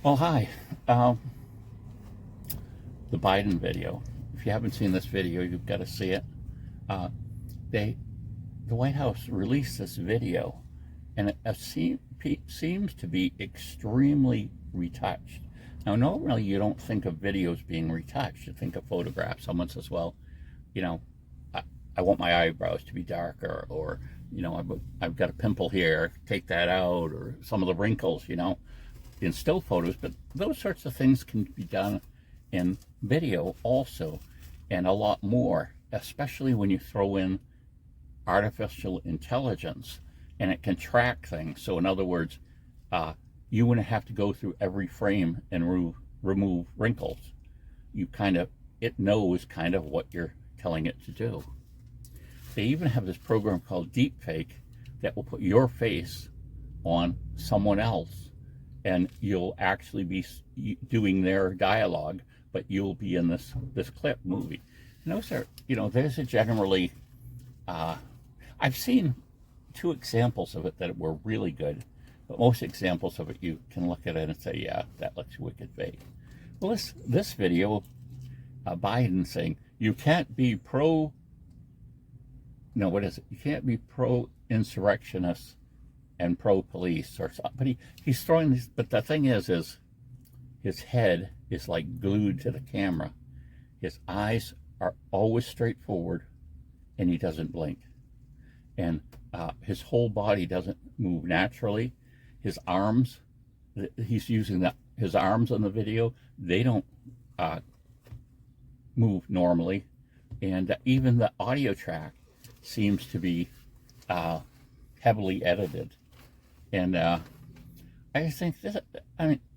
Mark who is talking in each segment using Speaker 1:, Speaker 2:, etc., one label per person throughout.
Speaker 1: Well, hi. The Biden video. If you haven't seen this video, you've got to see it. Uh, they, the White House released this video, and seems to be extremely retouched. Now, normally you don't think of videos being retouched. You think of photographs. Someone says, "Well, you know, I, I want my eyebrows to be darker," or I've got a pimple here, take that out, or some of the wrinkles, in still photos, but those sorts of things can be done in video also, and a lot more, especially when you throw in artificial intelligence and it can track things. So, in other words, you wouldn't have to go through every frame and remove wrinkles. It knows kind of what you're telling it to do. They even have this program called Deepfake that will put your face on someone else, and you'll actually be doing their dialogue, but you'll be in this clip movie. And those are, there's a generally, I've seen two examples of it that were really good, but most examples of it you can look at it and say, yeah, that looks wicked fake. Well, this video, Biden saying you can't be what is it? You can't be pro-insurrectionist and pro-police or something. But he's throwing these. But the thing is his head is like glued to the camera. His eyes are always straight forward, and he doesn't blink. And his whole body doesn't move naturally. His arms, he's using his arms on the video. They don't move normally, and even the audio track seems to be heavily edited. And I just think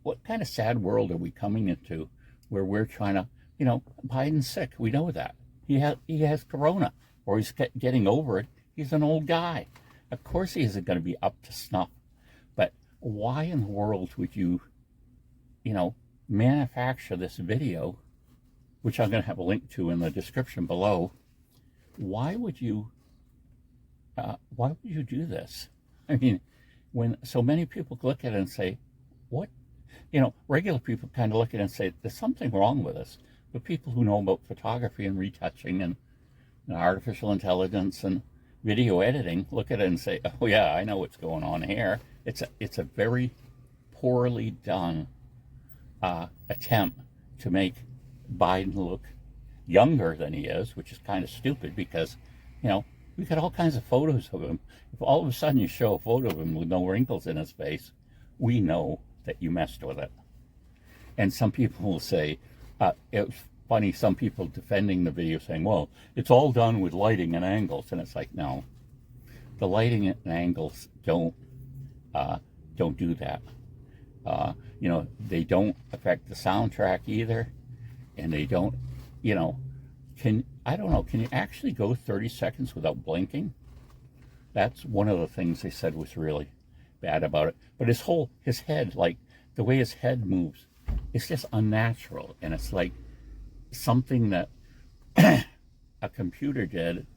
Speaker 1: what kind of sad world are we coming into where we're trying to, Biden's sick. We know that. He has corona, or he's getting over it. He's an old guy. Of course he isn't going to be up to snuff. But why in the world would you, manufacture this video, which I'm going to have a link to in the description below? Why would you do this? I mean, when so many people look at it and say, what? Regular people kind of look at it and say, there's something wrong with this. But people who know about photography and retouching and artificial intelligence and video editing look at it and say, oh yeah, I know what's going on here. It's a very poorly done attempt to make Biden look younger than he is, which is kind of stupid because, we got all kinds of photos of him. If all of a sudden you show a photo of him with no wrinkles in his face, we know that you messed with it. And some people will say, it was funny, some people defending the video saying, well, it's all done with lighting and angles. And it's like, no, the lighting and angles don't do that. They don't affect the soundtrack either. And they don't, can you actually go 30 seconds without blinking? That's one of the things they said was really bad about it. But his head, like the way his head moves, it's just unnatural. And it's like something that a computer did,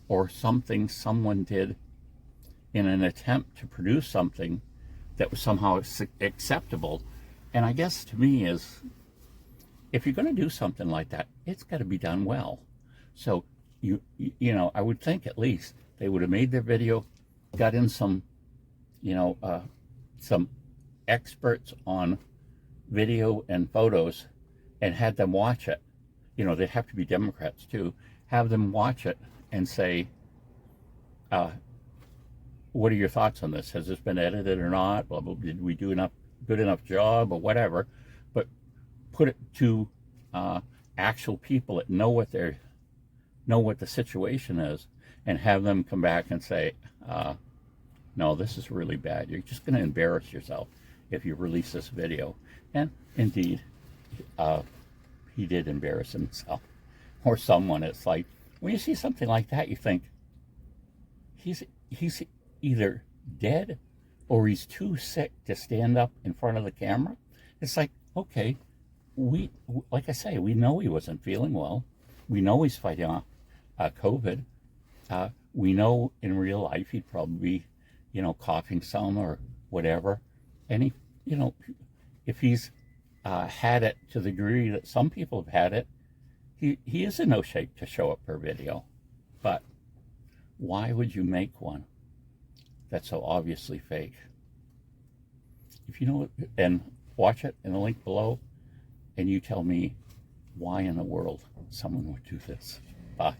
Speaker 1: or something someone did in an attempt to produce something that was somehow acceptable. And I guess to me is, if you're going to do something like that, it's got to be done well. So I would think at least they would have made their video, got in some experts on video and photos, and had them watch it. They'd have to be Democrats too. Have them watch it and say, what are your thoughts on this? Has this been edited or not? Blah, blah, blah. Did we do good enough job or whatever? But put it to actual people that know what the situation is, and have them come back and say, no, this is really bad. You're just going to embarrass yourself if you release this video. And indeed, he did embarrass himself or someone. It's like, when you see something like that, you think he's either dead or he's too sick to stand up in front of the camera. It's like, okay, like I say, we know he wasn't feeling well. We know he's fighting off COVID. We know in real life he'd probably be, coughing some or whatever. And he, if he's had it to the degree that some people have had it, he is in no shape to show up per video. But why would you make one that's so obviously fake? If you know it, and watch it in the link below, and you tell me why in the world someone would do this. Bye.